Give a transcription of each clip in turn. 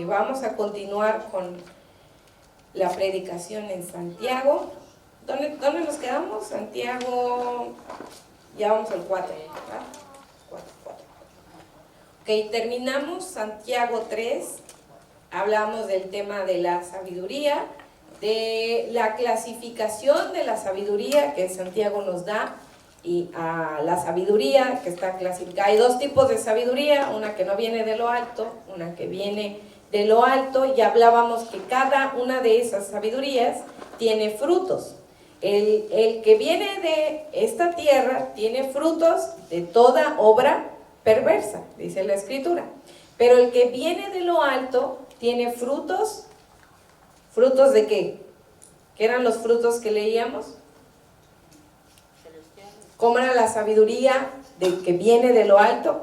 vamos a continuar con la predicación en Santiago. ¿Dónde nos quedamos? Santiago, ya vamos al 4, ¿verdad? 4. Ok, terminamos Santiago 3, hablamos del tema de la sabiduría, de la clasificación de la sabiduría que Santiago nos da, y a la sabiduría que está clasificada. Hay dos tipos de sabiduría, una que no viene de lo alto, una que viene de lo alto, y hablábamos que cada una de esas sabidurías tiene frutos. El que viene de esta tierra tiene frutos de toda obra perversa, dice la Escritura, pero el que viene de lo alto tiene frutos. ¿Frutos de qué? ¿Qué eran los frutos que leíamos? ¿Cómo era la sabiduría de que viene de lo alto?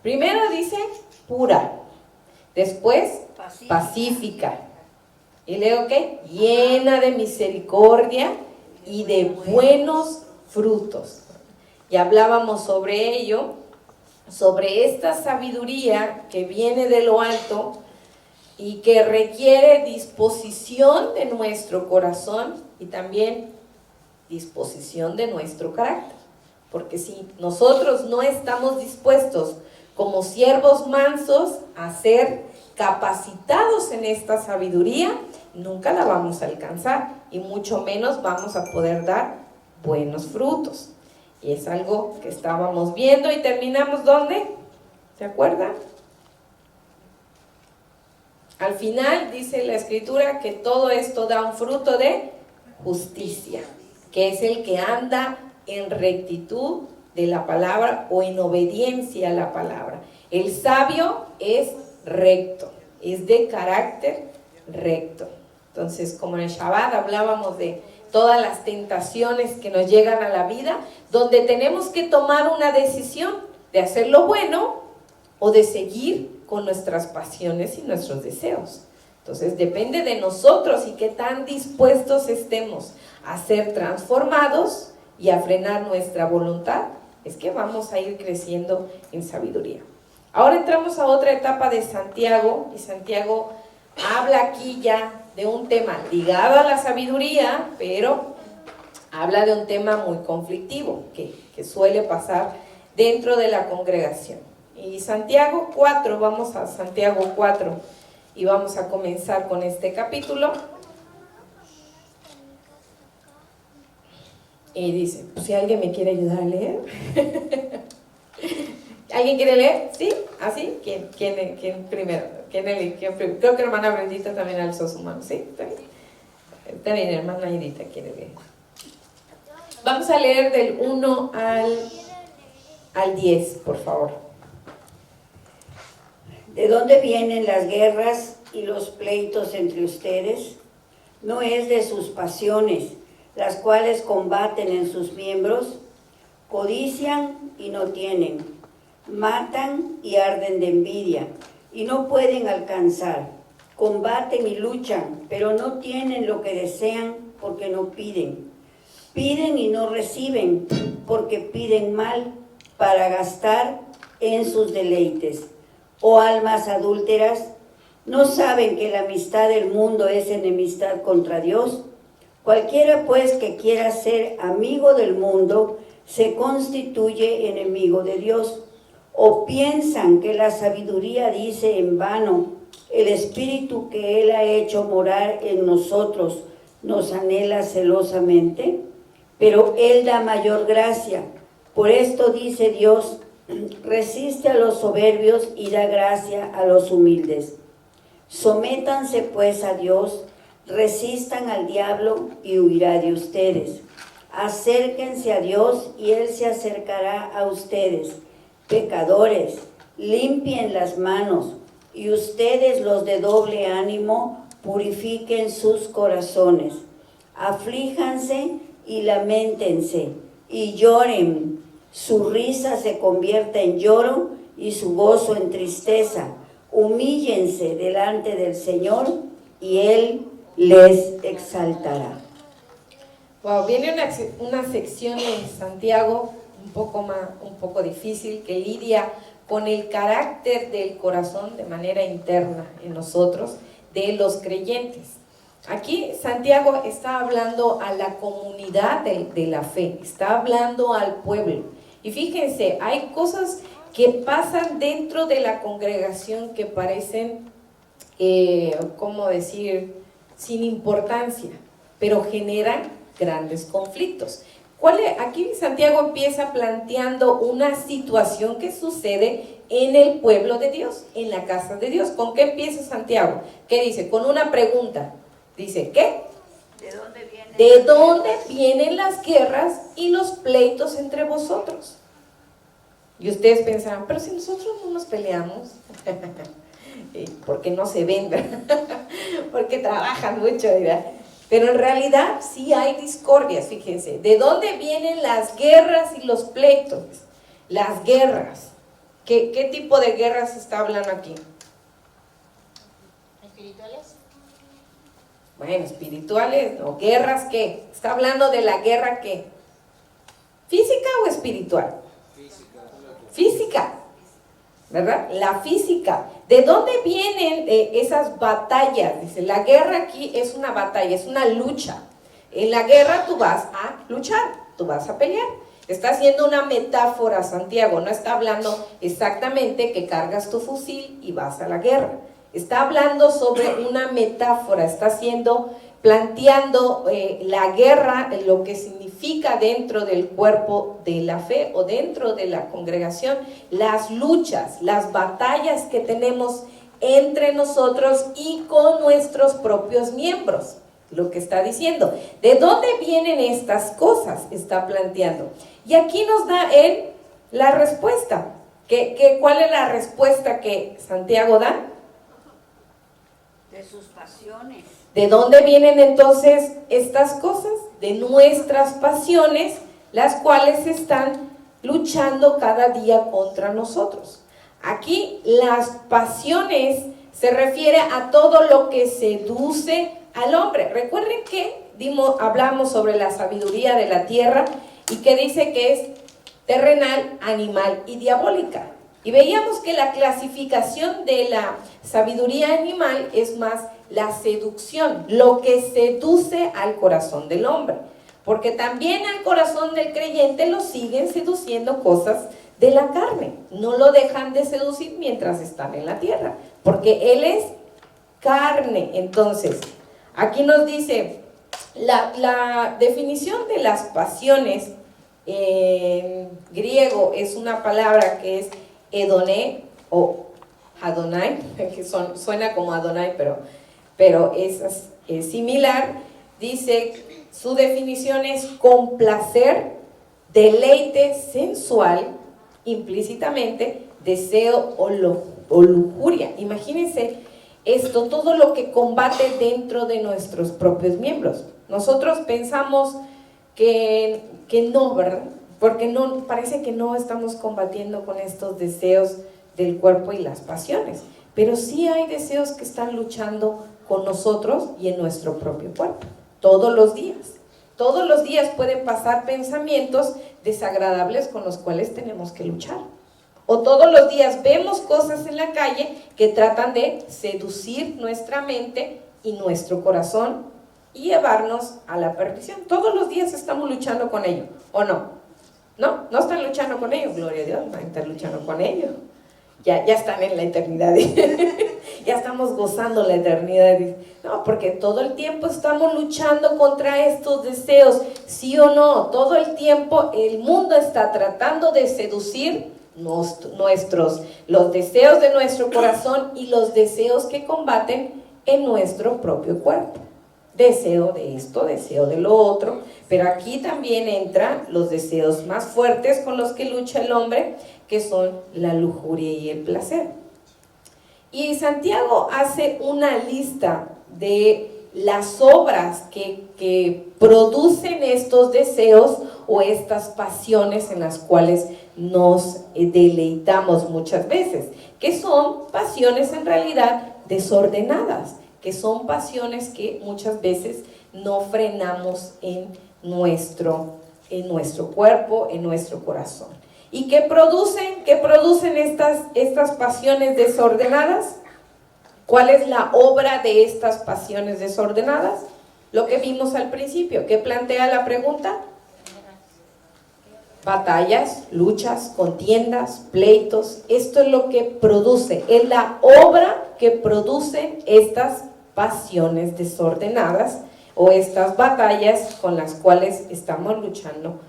Primero dice pura, después pacífica, y luego ¿qué? Llena de misericordia y de buenos frutos. Y hablábamos sobre ello, sobre esta sabiduría que viene de lo alto y que requiere disposición de nuestro corazón y también disposición de nuestro carácter. Porque si nosotros no estamos dispuestos como siervos mansos a ser capacitados en esta sabiduría, nunca la vamos a alcanzar y mucho menos vamos a poder dar buenos frutos. Y es algo que estábamos viendo y terminamos ¿dónde? ¿Se acuerdan? Al final dice la Escritura que todo esto da un fruto de justicia, que es el que anda en rectitud de la palabra o en obediencia a la palabra. El sabio es recto, es de carácter recto. Entonces, como en el Shabbat hablábamos de todas las tentaciones que nos llegan a la vida, donde tenemos que tomar una decisión de hacer lo bueno o de seguir con nuestras pasiones y nuestros deseos. Entonces, depende de nosotros y qué tan dispuestos estemos a ser transformados y a frenar nuestra voluntad, es que vamos a ir creciendo en sabiduría. Ahora entramos a otra etapa de Santiago, y Santiago habla aquí ya de un tema ligado a la sabiduría, pero habla de un tema muy conflictivo que suele pasar dentro de la congregación. Y Santiago 4, vamos a Santiago 4 y vamos a comenzar con este capítulo. Y dice, pues si alguien me quiere ayudar a leer. ¿Alguien quiere leer? ¿Sí? ¿Así? ¿Quién primero? ¿Quién primero? Creo que hermana Brendita también alzó su mano. ¿Sí? ¿Está bien? Está bien, hermana Edita quiere leer. Vamos a leer del 1 al 10, por favor. ¿De dónde vienen las guerras y los pleitos entre ustedes? ¿No es de sus pasiones, las cuales combaten en sus miembros? Codician y no tienen, matan y arden de envidia, y no pueden alcanzar. Combaten y luchan, pero no tienen lo que desean porque no piden. Piden y no reciben, porque piden mal para gastar en sus deleites. Oh almas adúlteras, ¿no saben que la amistad del mundo es enemistad contra Dios? Cualquiera pues que quiera ser amigo del mundo, se constituye enemigo de Dios. ¿O piensan que la sabiduría dice en vano, el Espíritu que Él ha hecho morar en nosotros nos anhela celosamente? Pero Él da mayor gracia. Por esto dice Dios, resiste a los soberbios y da gracia a los humildes. Sométanse pues a Dios, resistan al diablo y huirá de ustedes. Acérquense a Dios y Él se acercará a ustedes. Pecadores, limpien las manos, y ustedes los de doble ánimo, purifiquen sus corazones. Aflíjanse y lamentense, y lloren. Su risa se convierta en lloro y su gozo en tristeza. Humíllense delante del Señor y Él les exaltará. Wow, viene una sección en Santiago un poco difícil, que lidia con el carácter del corazón de manera interna en nosotros, de los creyentes. Aquí Santiago está hablando a la comunidad de la fe, está hablando al pueblo. Y fíjense, hay cosas que pasan dentro de la congregación que parecen, ¿cómo decir?, sin importancia, pero generan grandes conflictos. Aquí Santiago empieza planteando una situación que sucede en el pueblo de Dios, en la casa de Dios. ¿Con qué empieza Santiago? ¿Qué dice? Con una pregunta. Dice, ¿qué? ¿De dónde vienen las guerras y los pleitos entre vosotros? Y ustedes pensarán, pero si nosotros no nos peleamos, porque no se ven, porque trabajan mucho, ¿verdad? Pero en realidad sí hay discordias, fíjense. ¿De dónde vienen las guerras y los pleitos? Las guerras. ¿Qué tipo de guerras está hablando aquí? ¿Espirituales? Bueno, espirituales, ¿no? ¿Guerras qué? ¿Está hablando de la guerra qué? ¿Física o espiritual? Física, ¿verdad? La física. ¿De dónde vienen esas batallas? Dice, la guerra aquí es una batalla, es una lucha. En la guerra tú vas a luchar, tú vas a pelear. Está haciendo una metáfora Santiago, no está hablando exactamente que cargas tu fusil y vas a la guerra. Está hablando sobre una metáfora, está planteando la guerra, lo que significa dentro del cuerpo de la fe o dentro de la congregación, las luchas, las batallas que tenemos entre nosotros y con nuestros propios miembros. Lo que está diciendo, ¿de dónde vienen estas cosas? Está planteando. Y aquí nos da él la respuesta. ¿Cuál es la respuesta que Santiago da? De sus pasiones. ¿De dónde vienen entonces estas cosas? De nuestras pasiones, las cuales están luchando cada día contra nosotros. Aquí las pasiones se refiere a todo lo que seduce al hombre. Recuerden que hablamos sobre la sabiduría de la tierra y que dice que es terrenal, animal y diabólica. Y veíamos que la clasificación de la sabiduría animal es más la seducción, lo que seduce al corazón del hombre. Porque también al corazón del creyente lo siguen seduciendo cosas de la carne. No lo dejan de seducir mientras están en la tierra, porque él es carne. Entonces, aquí nos dice, la definición de las pasiones en griego es una palabra que es Edoné o Adonai, que suena como Adonai, pero es similar. Dice, su definición es complacer, deleite sensual, implícitamente, deseo o lujuria. Imagínense esto, todo lo que combate dentro de nuestros propios miembros. Nosotros pensamos que no, ¿verdad? Porque no, parece que no estamos combatiendo con estos deseos del cuerpo y las pasiones, pero sí hay deseos que están luchando con nosotros y en nuestro propio cuerpo, todos los días pueden pasar pensamientos desagradables con los cuales tenemos que luchar, o todos los días vemos cosas en la calle que tratan de seducir nuestra mente y nuestro corazón y llevarnos a la perdición. Todos los días estamos luchando con ello, ¿o no? No están luchando con ellos, gloria a Dios, no están luchando con ellos. Ya están en la eternidad, ya estamos gozando la eternidad. No, porque todo el tiempo estamos luchando contra estos deseos, sí o no, todo el tiempo el mundo está tratando de seducir los deseos de nuestro corazón y los deseos que combaten en nuestro propio cuerpo. Deseo de esto, deseo de lo otro, pero aquí también entran los deseos más fuertes con los que lucha el hombre, que son la lujuria y el placer. Y Santiago hace una lista de las obras que producen estos deseos o estas pasiones en las cuales nos deleitamos muchas veces, que son pasiones en realidad desordenadas, que son pasiones que muchas veces no frenamos en nuestro cuerpo, en nuestro corazón. ¿Y qué producen? ¿Qué producen estas pasiones desordenadas? ¿Cuál es la obra de estas pasiones desordenadas? Lo que vimos al principio. ¿Qué plantea la pregunta? Batallas, luchas, contiendas, pleitos. Esto es lo que produce, es la obra que producen estas pasiones desordenadas o estas batallas con las cuales estamos luchando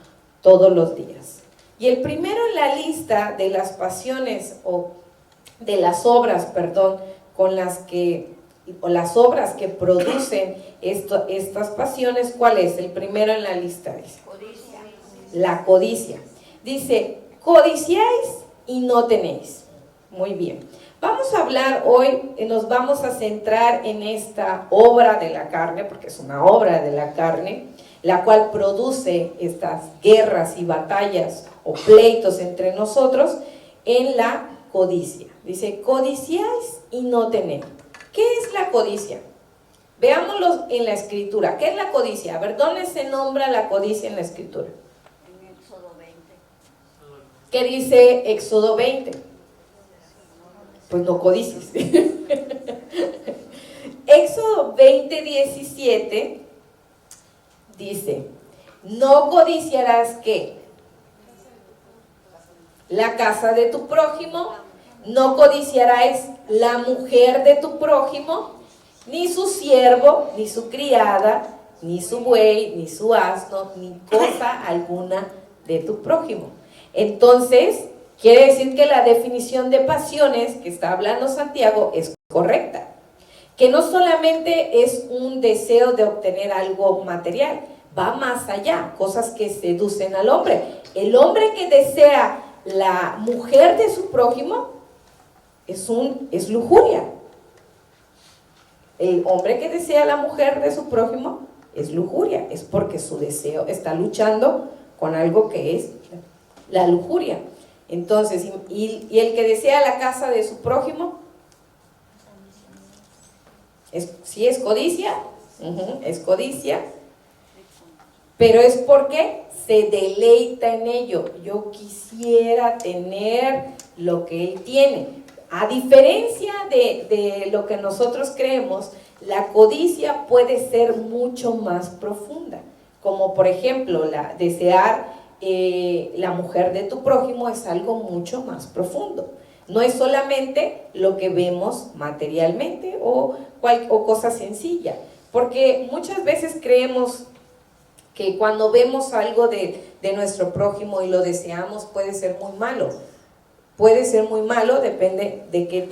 todos los días. Y el primero en la lista de las pasiones o de las obras, con las que, o las obras que producen estas pasiones, ¿cuál es? El primero en la lista dice. Codicia. La codicia. Dice, codiciáis y no tenéis. Muy bien. Vamos a hablar hoy, nos vamos a centrar en esta obra de la carne, porque es una obra de la carne, la cual produce estas guerras y batallas o pleitos entre nosotros, en la codicia. Dice, codiciáis y no tenéis. ¿Qué es la codicia? Veámoslo en la escritura. ¿Qué es la codicia? A ver, ¿dónde se nombra la codicia en la escritura? En Éxodo 20. ¿Qué dice Éxodo 20? Pues no codicies. Éxodo 20:17 dice, no codiciarás ¿qué? La casa de tu prójimo, no codiciarás la mujer de tu prójimo, ni su siervo, ni su criada, ni su buey, ni su asno, ni cosa alguna de tu prójimo. Entonces, quiere decir que la definición de pasiones que está hablando Santiago es correcta. Que no solamente es un deseo de obtener algo material, va más allá, cosas que seducen al hombre. El hombre que desea la mujer de su prójimo es lujuria. El hombre que desea la mujer de su prójimo es lujuria, es porque su deseo está luchando con algo que es la lujuria. Entonces, y el que desea la casa de su prójimo, ¿sí es codicia? Es codicia, pero es porque se deleita en ello. Yo quisiera tener lo que él tiene. A diferencia de lo que nosotros creemos, la codicia puede ser mucho más profunda. Como por ejemplo, desear la mujer de tu prójimo es algo mucho más profundo. No es solamente lo que vemos materialmente o cosa sencilla. Porque muchas veces creemos que cuando vemos algo de nuestro prójimo y lo deseamos puede ser muy malo. Puede ser muy malo, depende de qué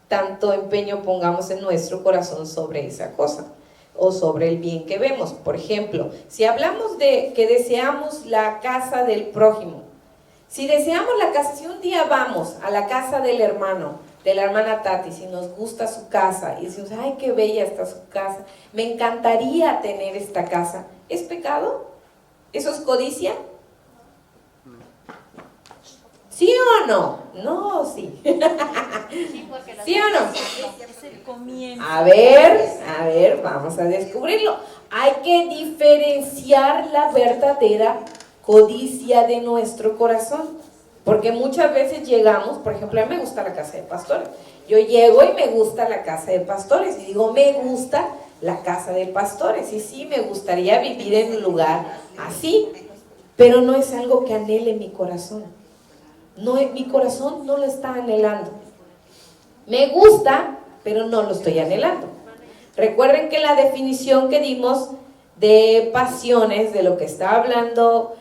tanto empeño pongamos en nuestro corazón sobre esa cosa o sobre el bien que vemos. Por ejemplo, si hablamos de que deseamos la casa del prójimo, si deseamos la casa, si un día vamos a la casa del hermano, de la hermana Tati, si nos gusta su casa y decimos, ay, qué bella está su casa, me encantaría tener esta casa, ¿es pecado? ¿Eso es codicia? ¿Sí o no? No, sí. ¿Sí o no? A ver, vamos a descubrirlo. Hay que diferenciar la verdadera codicia de nuestro corazón. Porque muchas veces llegamos, por ejemplo, a mí me gusta la casa de pastores. Yo llego y me gusta la casa de pastores. Y digo, me gusta la casa de pastores. Y sí, me gustaría vivir en un lugar así. Pero no es algo que anhele mi corazón. No, mi corazón no lo está anhelando. Me gusta, pero no lo estoy anhelando. Recuerden que la definición que dimos de pasiones, de lo que está hablando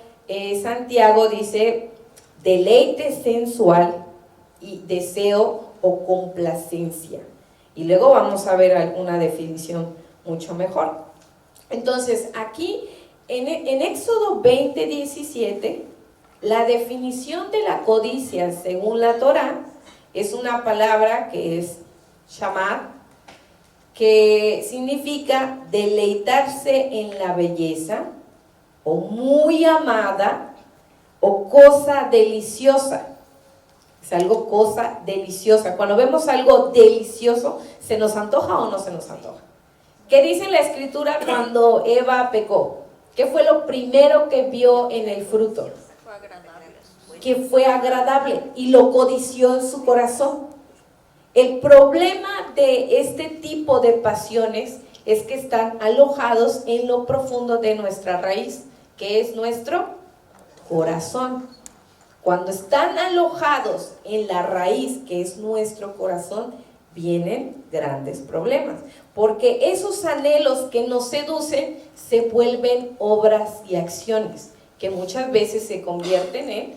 Santiago, dice deleite sensual y deseo o complacencia. Y luego vamos a ver una definición mucho mejor. Entonces, aquí en Éxodo 20:17, la definición de la codicia según la Torá es una palabra que es shamar, que significa deleitarse en la belleza o muy amada o cosa deliciosa. Es algo cosa deliciosa. Cuando vemos algo delicioso, ¿se nos antoja o no se nos antoja? ¿Qué dice la escritura cuando Eva pecó? ¿Qué fue lo primero que vio en el fruto? que fue agradable y lo codició en su corazón. El problema de este tipo de pasiones es que están alojados en lo profundo de nuestra raíz, que es nuestro corazón. Cuando están alojados en la raíz, que es nuestro corazón, vienen grandes problemas, porque esos anhelos que nos seducen se vuelven obras y acciones, que muchas veces se convierten en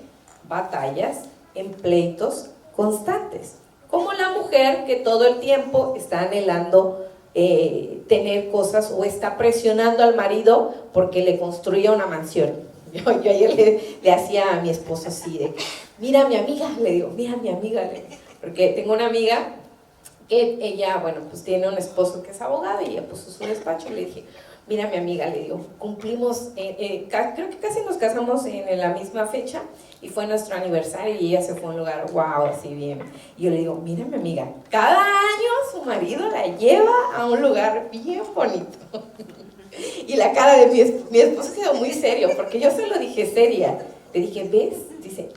batallas, en pleitos constantes, como la mujer que todo el tiempo está anhelando tener cosas o está presionando al marido porque le construya una mansión. Yo ayer le hacía a mi esposo así de, mira mi amiga, le digo, mira mi amiga, porque tengo una amiga que ella, bueno, pues tiene un esposo que es abogado y ella puso su despacho y le dije, mira mi amiga, le digo, cumplimos, creo que casi nos casamos en la misma fecha y fue nuestro aniversario y ella se fue a un lugar, wow, así bien. Y yo le digo, mira mi amiga, cada año su marido la lleva a un lugar bien bonito. Y la cara de mi esposo quedó muy serio, porque yo se lo dije seria. Le dije, ¿ves? Dice,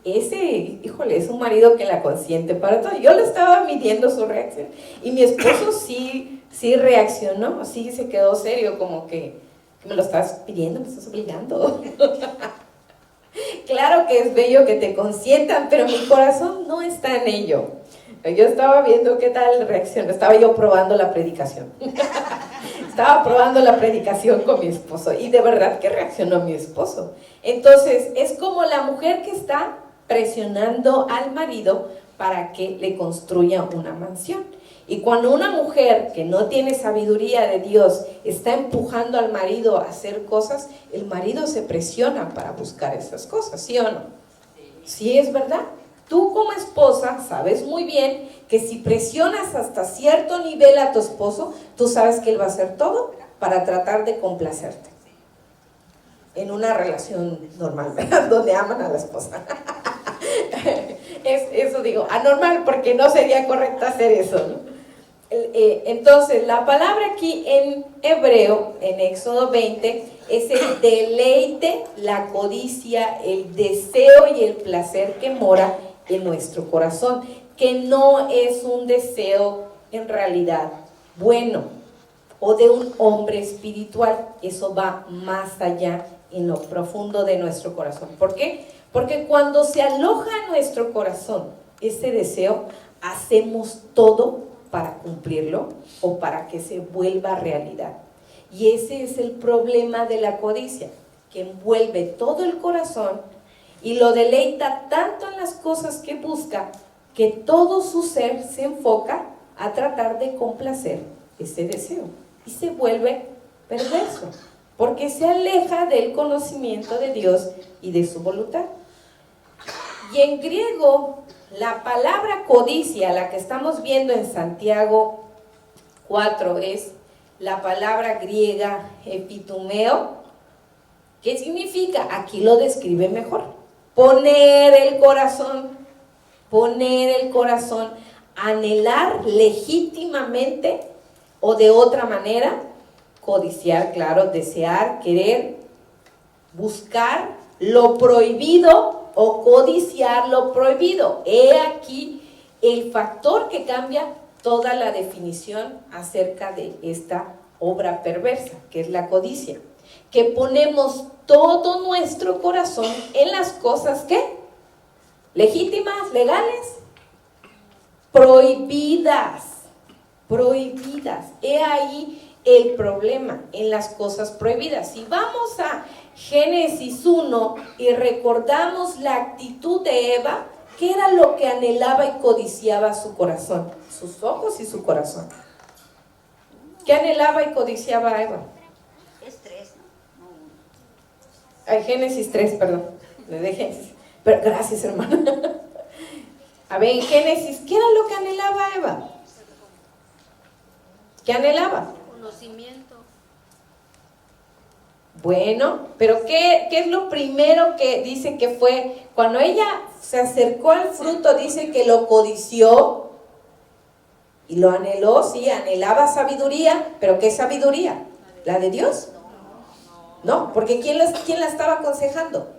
ese, híjole, es un marido que la consiente para todo. Yo le estaba midiendo su reacción. Y mi esposo sí reaccionó, sí se quedó serio, como que me lo estás pidiendo, me estás obligando. Claro que es bello que te consientan, pero mi corazón no está en ello. Yo estaba viendo qué tal reacción, estaba yo probando la predicación. Estaba probando la predicación con mi esposo y de verdad que reaccionó mi esposo. Entonces, es como la mujer que está presionando al marido para que le construya una mansión. Y cuando una mujer que no tiene sabiduría de Dios está empujando al marido a hacer cosas, el marido se presiona para buscar esas cosas, ¿sí o no? Sí, es verdad. Tú como esposa sabes muy bien que si presionas hasta cierto nivel a tu esposo, tú sabes que él va a hacer todo para tratar de complacerte. En una relación normal, ¿verdad? Donde aman a la esposa. Eso digo, anormal, porque no sería correcto hacer eso, ¿no? Entonces, la palabra aquí en hebreo, en Éxodo 20, es el deleite, la codicia, el deseo y el placer que mora en nuestro corazón, que no es un deseo en realidad bueno o de un hombre espiritual. Eso va más allá en lo profundo de nuestro corazón. ¿Por qué? Porque cuando se aloja en nuestro corazón ese deseo, hacemos todo para cumplirlo o para que se vuelva realidad. Y ese es el problema de la codicia, que envuelve todo el corazón y lo deleita tanto en las cosas que busca, que todo su ser se enfoca a tratar de complacer ese deseo y se vuelve perverso, porque se aleja del conocimiento de Dios y de su voluntad. Y en griego, la palabra codicia, la que estamos viendo en Santiago 4, es la palabra griega epitumeo, ¿qué significa? Aquí lo describe mejor. Poner el corazón, anhelar legítimamente o de otra manera, codiciar, claro, desear, querer, buscar lo prohibido o codiciar lo prohibido. He aquí el factor que cambia toda la definición acerca de esta obra perversa, que es la codicia, que ponemos todo nuestro corazón en las cosas que legítimas, legales, prohibidas. He ahí el problema en las cosas prohibidas. Si vamos a Génesis 1 y recordamos la actitud de Eva, ¿qué era lo que anhelaba y codiciaba su corazón? Sus ojos y su corazón. ¿Qué anhelaba y codiciaba Eva? Es 3, ¿no? Ay, Génesis 3, perdón. De Génesis. Pero, gracias, hermana. A ver, en Génesis, ¿qué era lo que anhelaba Eva? ¿Qué anhelaba? Conocimiento. Bueno, pero ¿qué es lo primero que dice que fue? Cuando ella se acercó al fruto, dice que lo codició y lo anheló, sí, anhelaba sabiduría, pero ¿qué sabiduría? ¿La de Dios? No, porque ¿quién la estaba aconsejando?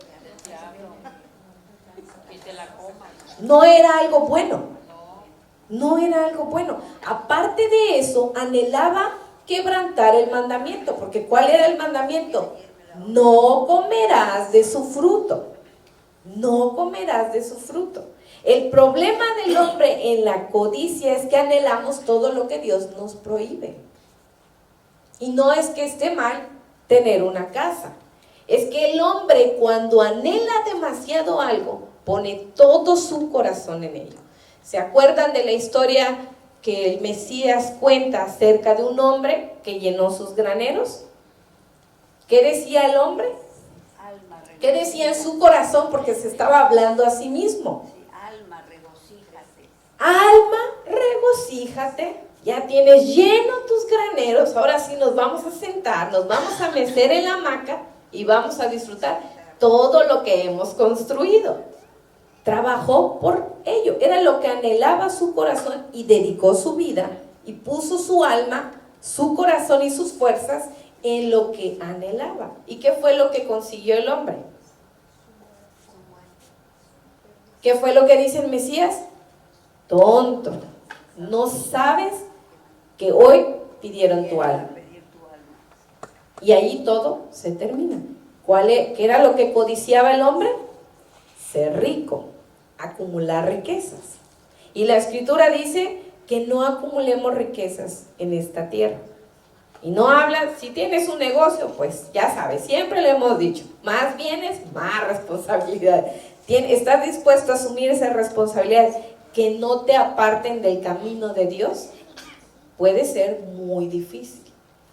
no era algo bueno. No era algo bueno. Aparte de eso, anhelaba quebrantar el mandamiento, porque ¿cuál era el mandamiento? No comerás de su fruto. No comerás de su fruto. El problema del hombre en la codicia es que anhelamos todo lo que Dios nos prohíbe. Y no es que esté mal tener una casa. Es que el hombre, cuando anhela demasiado algo, pone todo su corazón en ello. ¿Se acuerdan de la historia que el Mesías cuenta acerca de un hombre que llenó sus graneros? ¿Qué decía el hombre? ¿Qué decía en su corazón? Porque se estaba hablando a sí mismo. Alma, regocíjate. Alma, regocíjate. Ya tienes lleno tus graneros. Ahora sí nos vamos a sentar, nos vamos a mecer en la hamaca y vamos a disfrutar todo lo que hemos construido. Trabajó por ello. Era lo que anhelaba su corazón y dedicó su vida y puso su alma, su corazón y sus fuerzas en lo que anhelaba. ¿Y qué fue lo que consiguió el hombre? ¿Qué fue lo que dice el Mesías? Tonto, no sabes que hoy pidieron tu alma. Y ahí todo se termina. ¿Qué era lo que codiciaba el hombre? Ser rico, acumular riquezas. Y la Escritura dice que no acumulemos riquezas en esta tierra. Y no habla, si tienes un negocio, pues ya sabes, siempre le hemos dicho, más bienes, más responsabilidad. ¿Estás dispuesto a asumir esas responsabilidades que no te aparten del camino de Dios? Puede ser muy difícil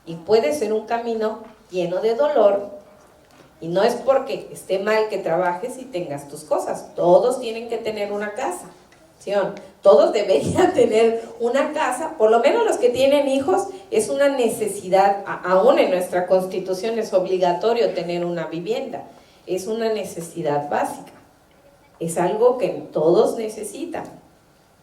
y puede ser un camino lleno de dolor. Y no es porque esté mal que trabajes y tengas tus cosas. Todos tienen que tener una casa, ¿sí o no? Todos deberían tener una casa, por lo menos los que tienen hijos, es una necesidad. Aún en nuestra Constitución es obligatorio tener una vivienda. Es una necesidad básica. Es algo que todos necesitan.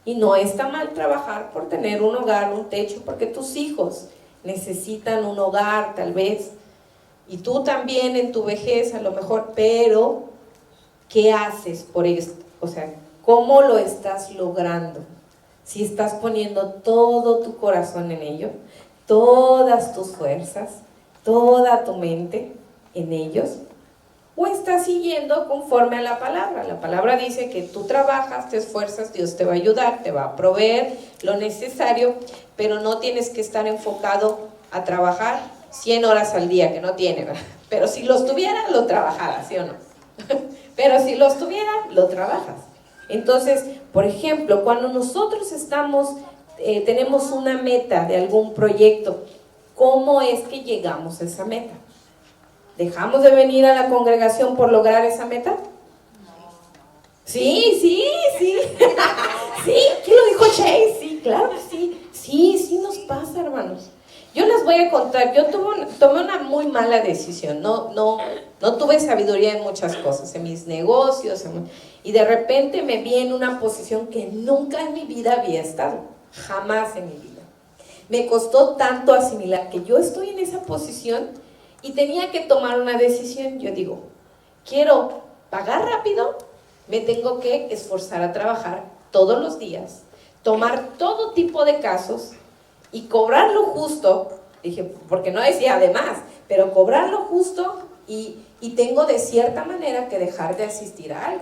Y no está mal trabajar por tener un hogar, un techo, porque tus hijos necesitan un hogar, tal vez. Y tú también en tu vejez, a lo mejor, pero ¿qué haces por esto? O sea, ¿cómo lo estás logrando? Si estás poniendo todo tu corazón en ello, todas tus fuerzas, toda tu mente en ellos, o estás siguiendo conforme a la palabra. La palabra dice que tú trabajas, te esfuerzas, Dios te va a ayudar, te va a proveer lo necesario, pero no tienes que estar enfocado a trabajar 100 horas al día, que no tiene, ¿verdad? Pero si los tuviera, lo trabajara, ¿sí o no? Pero si los tuviera, lo trabajas. Entonces, por ejemplo, cuando nosotros tenemos una meta de algún proyecto, ¿cómo es que llegamos a esa meta? ¿Dejamos de venir a la congregación por lograr esa meta? Sí. Sí, ¿quién lo dijo Chase? Sí, claro que sí. Sí nos pasa, hermanos. Yo les voy a contar, yo tomé una muy mala decisión, no tuve sabiduría en muchas cosas, en mis negocios, y de repente me vi en una posición que nunca en mi vida había estado, jamás en mi vida. Me costó tanto asimilar que yo estoy en esa posición y tenía que tomar una decisión. Yo digo, quiero pagar rápido, me tengo que esforzar a trabajar todos los días, tomar todo tipo de casos, y cobrar lo justo, dije, porque no decía además, pero cobrar lo justo y tengo de cierta manera que dejar de asistir a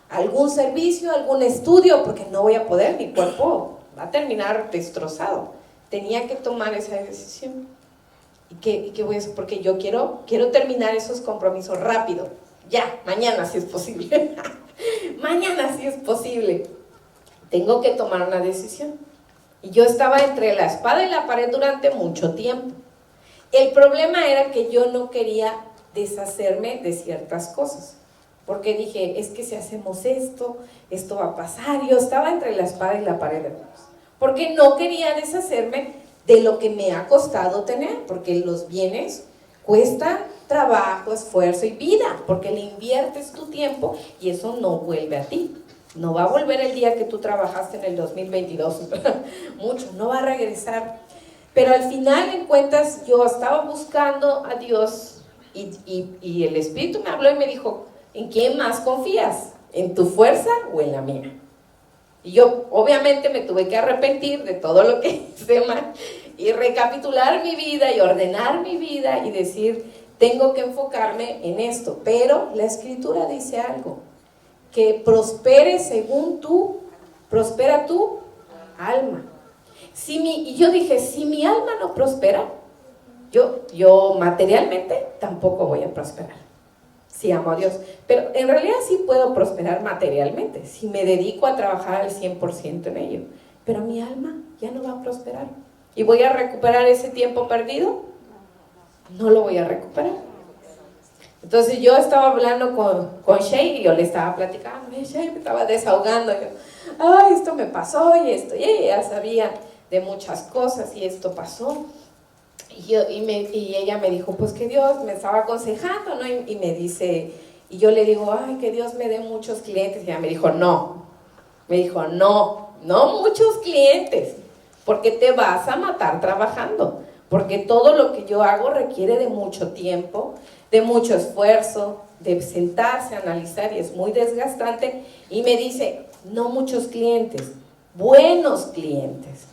algún servicio, algún estudio, porque no voy a poder, mi cuerpo va a terminar destrozado. Tenía que tomar esa decisión. ¿Y qué voy a hacer? Porque yo quiero terminar esos compromisos rápido, ya, mañana si es posible. Mañana si es posible. Tengo que tomar una decisión. Y yo estaba entre la espada y la pared durante mucho tiempo. El problema era que yo no quería deshacerme de ciertas cosas, porque dije, es que si hacemos esto va a pasar. Yo estaba entre la espada y la pared, hermanos, porque no quería deshacerme de lo que me ha costado tener, porque los bienes cuestan trabajo, esfuerzo y vida, porque le inviertes tu tiempo y eso no vuelve a ti. No va a volver el día que tú trabajaste en el 2022, mucho, no va a regresar. Pero al final, en cuentas, yo estaba buscando a Dios y el Espíritu me habló y me dijo, ¿en quién más confías? ¿En tu fuerza o en la mía? Y yo obviamente me tuve que arrepentir de todo lo que hice mal y recapitular mi vida y ordenar mi vida y decir, tengo que enfocarme en esto. Pero la Escritura dice algo, que prospere según tú, prospera tu alma. Y yo dije, si mi alma no prospera, yo materialmente tampoco voy a prosperar. Sí, amo a Dios, pero en realidad sí puedo prosperar materialmente, si me dedico a trabajar al 100% en ello, pero mi alma ya no va a prosperar. ¿Y voy a recuperar ese tiempo perdido? No lo voy a recuperar. Entonces yo estaba hablando con Shay y yo le estaba platicando, Shay me estaba desahogando, yo, esto me pasó y esto, y ella sabía de muchas cosas y esto pasó. Y ella me dijo, pues que Dios me estaba aconsejando, ¿no? Y me dice, y yo le digo, que Dios me dé muchos clientes. Y ella me dijo, no muchos clientes, porque te vas a matar trabajando, porque todo lo que yo hago requiere de mucho tiempo, de mucho esfuerzo, de sentarse, analizar, y es muy desgastante. Y me dice, no muchos clientes, buenos clientes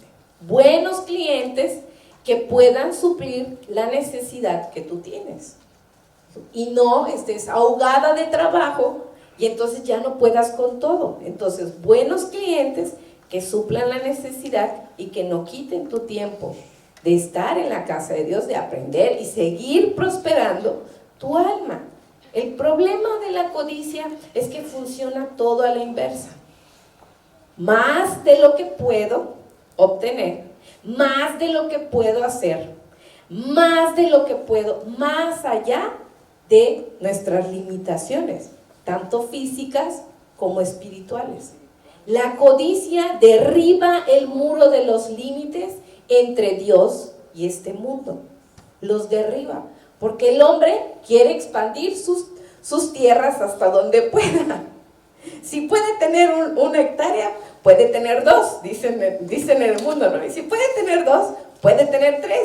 que puedan suplir la necesidad que tú tienes y no estés ahogada de trabajo y entonces ya no puedas con todo. Entonces, buenos clientes que suplan la necesidad y que no quiten tu tiempo de estar en la casa de Dios, de aprender y seguir prosperando tu alma. El problema de la codicia es que funciona todo a la inversa. Más de lo que puedo obtener, más de lo que puedo hacer, más de lo que puedo, más allá de nuestras limitaciones, tanto físicas como espirituales. La codicia derriba el muro de los límites entre Dios y este mundo. Los derriba, porque el hombre quiere expandir sus tierras hasta donde pueda. Si puede tener una hectárea, puede tener 2, dicen en el mundo, ¿no? Y si puede tener 2, puede tener 3.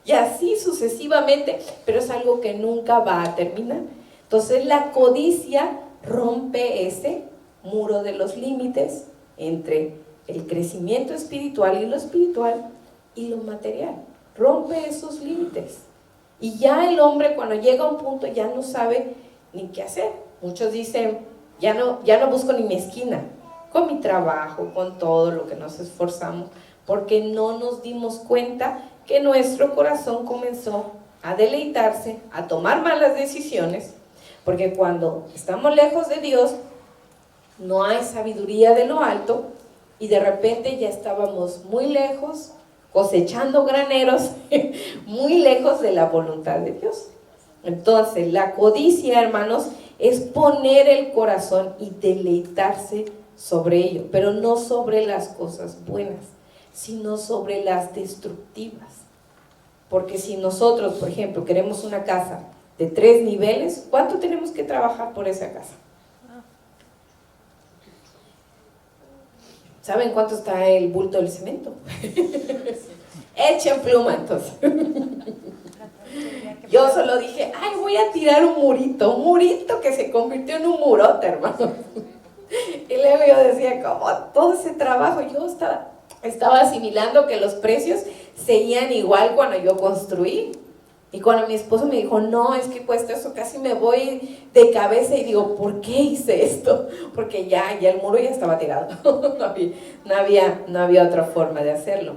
Y así sucesivamente, pero es algo que nunca va a terminar. Entonces la codicia rompe ese muro de los límites entre el crecimiento espiritual y lo material. Rompe esos límites. Y ya el hombre, cuando llega a un punto, ya no sabe ni qué hacer. Muchos dicen, ya no busco ni mi esquina, con mi trabajo, con todo lo que nos esforzamos, porque no nos dimos cuenta que nuestro corazón comenzó a deleitarse, a tomar malas decisiones, porque cuando estamos lejos de Dios, no hay sabiduría de lo alto, y de repente ya estábamos muy lejos, cosechando graneros, muy lejos de la voluntad de Dios. Entonces, la codicia, hermanos, es poner el corazón y deleitarse sobre ello, pero no sobre las cosas buenas, sino sobre las destructivas. Porque si nosotros, por ejemplo, queremos una casa de 3 niveles, ¿cuánto tenemos que trabajar por esa casa? ¿Saben cuánto está el bulto del cemento? Echen pluma, entonces. Yo solo dije, voy a tirar un murito que se convirtió en un murote, hermano. Y luego yo decía, como todo ese trabajo, yo estaba asimilando que los precios seguían igual cuando yo construí. Y cuando mi esposo me dijo, no, es que cuesta eso, casi me voy de cabeza y digo, ¿por qué hice esto? Porque ya el muro ya estaba tirado. no había otra forma de hacerlo.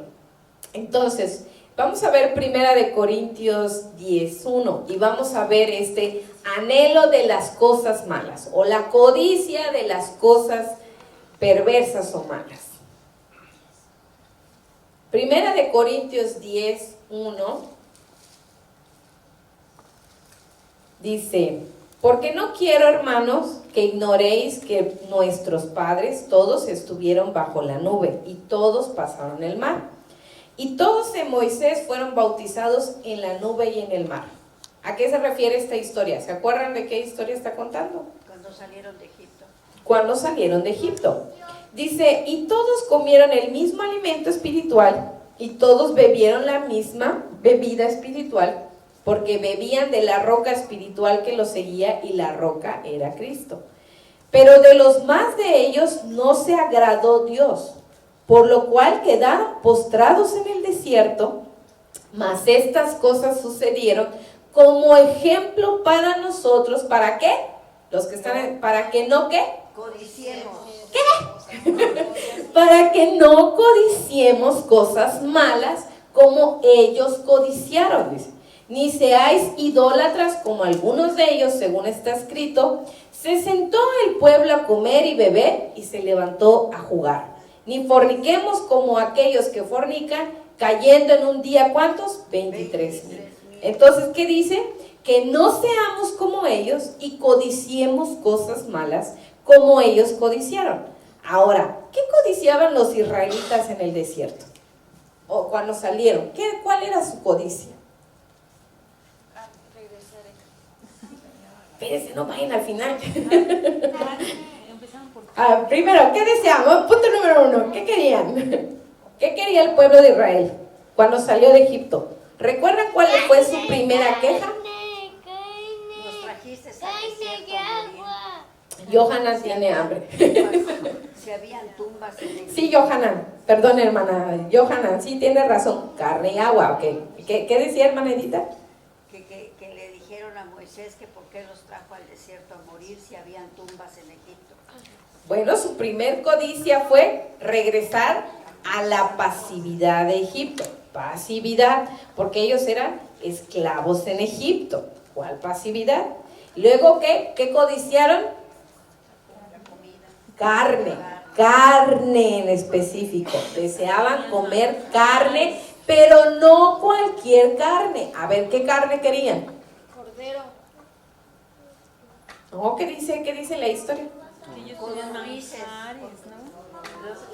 Entonces, vamos a ver 1 Corintios 10:1 y vamos a ver este anhelo de las cosas malas o la codicia de las cosas perversas o malas. 1 Corintios 10:1 dice, porque no quiero, hermanos, que ignoréis que nuestros padres todos estuvieron bajo la nube y todos pasaron el mar. Y todos en Moisés fueron bautizados en la nube y en el mar. ¿A qué se refiere esta historia? ¿Se acuerdan de qué historia está contando? Cuando salieron de Egipto. Cuando salieron de Egipto. Dice, y todos comieron el mismo alimento espiritual y todos bebieron la misma bebida espiritual, porque bebían de la roca espiritual que los seguía y la roca era Cristo. Pero de los más de ellos no se agradó Dios, por lo cual quedaron postrados en el desierto. Mas estas cosas sucedieron como ejemplo para nosotros. ¿Para qué? Los que están, ¿para que no qué? Codiciemos. Para que no codiciemos cosas malas como ellos codiciaron, dice. Ni seáis idólatras como algunos de ellos, según está escrito. Se sentó el pueblo a comer y beber y se levantó a jugar. Ni forniquemos como aquellos que fornican, cayendo en un día, ¿cuántos? 23,000. Entonces, ¿qué dice? Que no seamos como ellos y codiciemos cosas malas como ellos codiciaron. Ahora, ¿qué codiciaban los israelitas en el desierto? O cuando salieron, ¿cuál era su codicia? Espérense, no vayan al final. Primero, ¿qué deseaban? Punto número 1, ¿qué querían? ¿Qué quería el pueblo de Israel cuando salió de Egipto? ¿Recuerdan cuál fue su primera queja? Nos trajiste al desierto a morir. Johanan tiene hambre. Si habían tumbas en el... Sí, Johanan, perdón hermana, Johanan, sí tiene razón, carne y agua, ok. ¿Qué decía hermana Edita? Que le dijeron a Moisés que por qué los trajo al desierto a morir si habían tumbas en Egipto. Bueno, su primer codicia fue regresar a la pasividad de Egipto. Pasividad, porque ellos eran esclavos en Egipto. ¿Cuál pasividad? Luego, ¿qué codiciaron? Carne en específico. Deseaban comer carne, pero no cualquier carne. A ver, ¿qué carne querían? Cordero. No, ¿qué dice la historia? Codornices.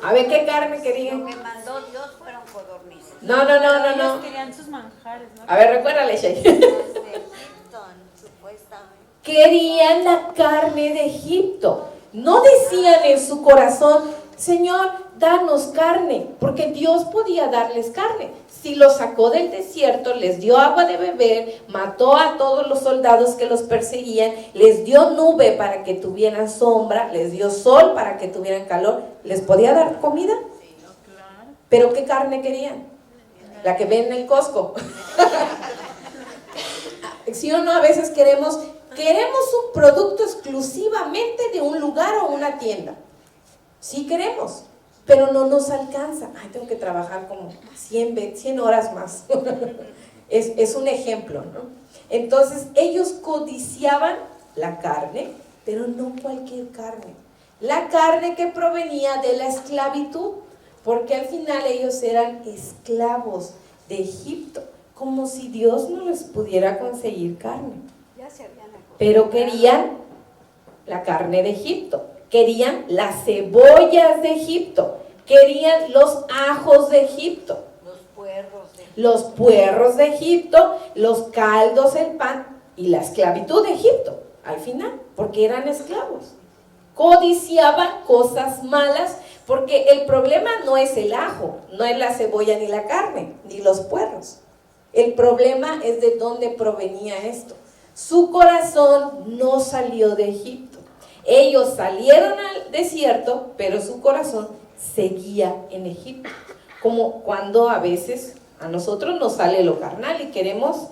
A ver, ¿qué carne querían? Lo que mandó Dios fueron codornices. No. Ellos querían sus manjares, ¿no? A ver, recuérdale, Shay. De Egipto, supuestamente. Querían la carne de Egipto. No decían en su corazón, Señor, danos carne, porque Dios podía darles carne. Si los sacó del desierto, les dio agua de beber, mató a todos los soldados que los perseguían, les dio nube para que tuvieran sombra, les dio sol para que tuvieran calor. ¿Les podía dar comida? ¿Pero qué carne querían? La que ven en el Costco. ¿Sí o no? A veces queremos un producto exclusivamente de un lugar o una tienda. Sí queremos, pero no nos alcanza. Ay, tengo que trabajar como 100 horas más. Es un ejemplo, ¿no? Entonces, ellos codiciaban la carne, pero no cualquier carne. La carne que provenía de la esclavitud, porque al final ellos eran esclavos de Egipto, como si Dios no les pudiera conseguir carne. Pero querían la carne de Egipto, querían las cebollas de Egipto, querían los ajos de Egipto, los puerros de Egipto, los caldos, el pan y la esclavitud de Egipto, al final, porque eran esclavos. Codiciaban cosas malas, porque el problema no es el ajo, no es la cebolla ni la carne, ni los puerros. El problema es de dónde provenía esto. Su corazón no salió de Egipto. Ellos salieron al desierto, pero su corazón seguía en Egipto. Como cuando a veces a nosotros nos sale lo carnal y queremos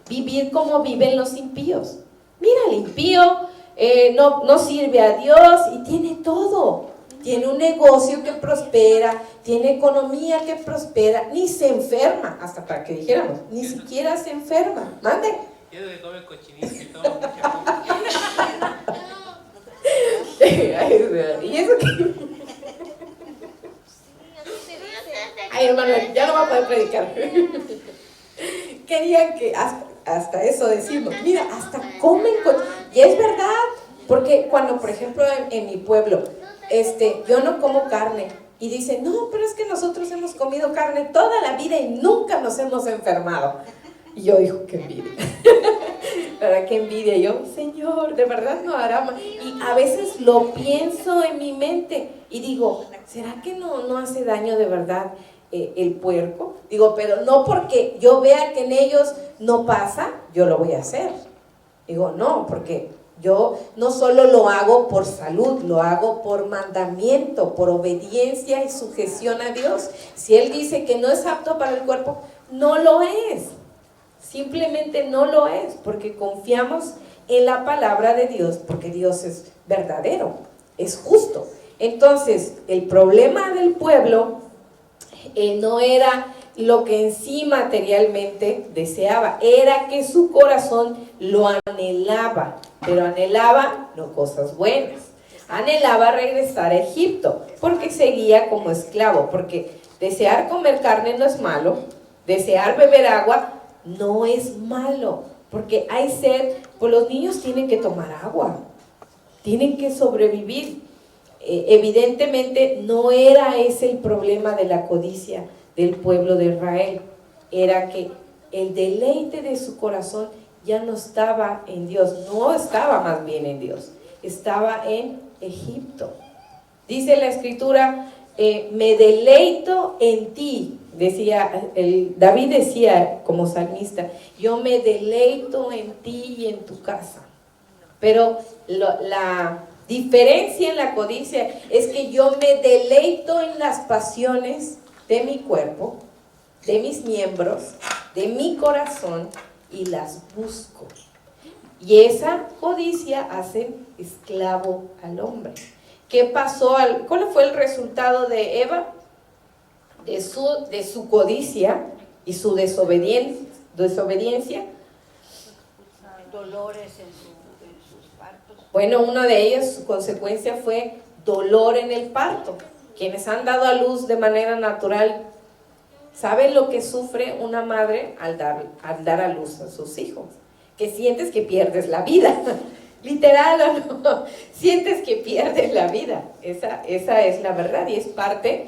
vivir como viven los impíos. Mira, el impío no sirve a Dios y tiene todo. Tiene un negocio que prospera, tiene economía que prospera, ni se enferma, hasta para que dijéramos, ni siquiera se enferma. Mande. Yo de come cochinita y tomo mucha ¿Y eso qué? Ay, hermano, ya no va a poder predicar. Querían que hasta eso decimos, mira, hasta comen y es verdad, porque cuando, por ejemplo, en mi pueblo, yo no como carne, y dicen, no, pero es que nosotros hemos comido carne toda la vida y nunca nos hemos enfermado. Y yo digo, qué envidia. ¿Verdad? Qué envidia. Yo, Señor, de verdad no hará mal. Y a veces lo pienso en mi mente y digo, ¿será que no hace daño de verdad el puerco? Digo, pero no porque yo vea que en ellos no pasa, yo lo voy a hacer. Digo, no, porque Yo no solo lo hago por salud, lo hago por mandamiento, por obediencia y sujeción a Dios. Si Él dice que no es apto para el cuerpo, no lo es. Simplemente no lo es, porque confiamos en la palabra de Dios, porque Dios es verdadero, es justo. Entonces, el problema del pueblo no era lo que en sí materialmente deseaba, era que su corazón lo anhelaba, pero anhelaba no cosas buenas, anhelaba regresar a Egipto, porque seguía como esclavo, porque desear comer carne no es malo, desear beber agua no es malo, porque hay sed, pues los niños tienen que tomar agua, tienen que sobrevivir. Evidentemente no era ese el problema de la codicia del pueblo de Israel, era que el deleite de su corazón ya no estaba en Dios, no estaba más bien en Dios, estaba en Egipto. Dice la escritura, me deleito en ti, David decía como salmista, yo me deleito en ti y en tu casa. Pero la diferencia en la codicia es que yo me deleito en las pasiones de mi cuerpo, de mis miembros, de mi corazón, y las busco. Y esa codicia hace esclavo al hombre. ¿Qué pasó? ¿Cuál fue el resultado de Eva? De su codicia y su desobediencia. Dolores en sus partos. Bueno, una de ellas, su consecuencia fue dolor en el parto. Quienes han dado a luz de manera natural saben lo que sufre una madre al dar a luz a sus hijos, que sientes que pierdes la vida, literal o no, sientes que pierdes la vida. Esa es la verdad y es parte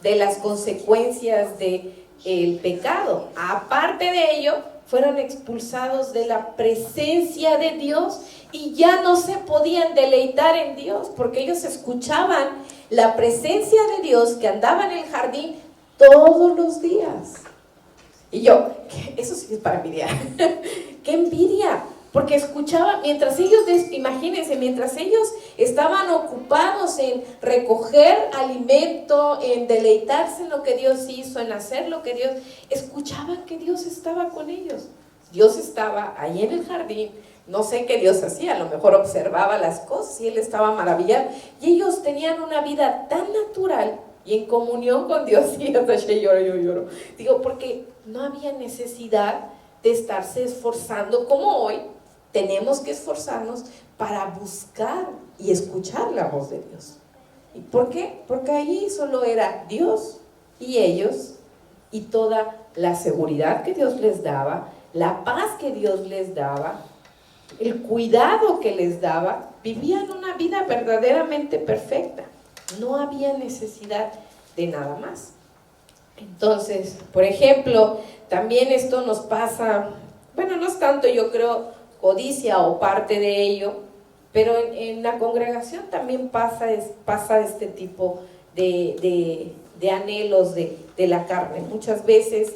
de las consecuencias del pecado. Aparte de ello, fueron expulsados de la presencia de Dios y ya no se podían deleitar en Dios, porque ellos escuchaban la presencia de Dios que andaba en el jardín todos los días. Y yo, eso sí es para envidiar. ¡Qué envidia! Porque escuchaba, mientras ellos, imagínense, mientras ellos estaban ocupados en recoger alimento, en deleitarse en lo que Dios hizo, en hacer lo que Dios, escuchaban que Dios estaba con ellos. Dios estaba ahí en el jardín, no sé qué Dios hacía, a lo mejor observaba las cosas y Él estaba maravillado. Y ellos tenían una vida tan natural y en comunión con Dios, y hasta yo lloro. Digo, porque no había necesidad de estarse esforzando como hoy. Tenemos que esforzarnos para buscar y escuchar la voz de Dios. ¿Y por qué? Porque allí solo era Dios y ellos, y toda la seguridad que Dios les daba, la paz que Dios les daba, el cuidado que les daba. Vivían una vida verdaderamente perfecta. No había necesidad de nada más. Entonces, por ejemplo, también esto nos pasa, bueno, no es tanto, yo creo, codicia o parte de ello, pero en la congregación también pasa este tipo de anhelos de la carne. Muchas veces,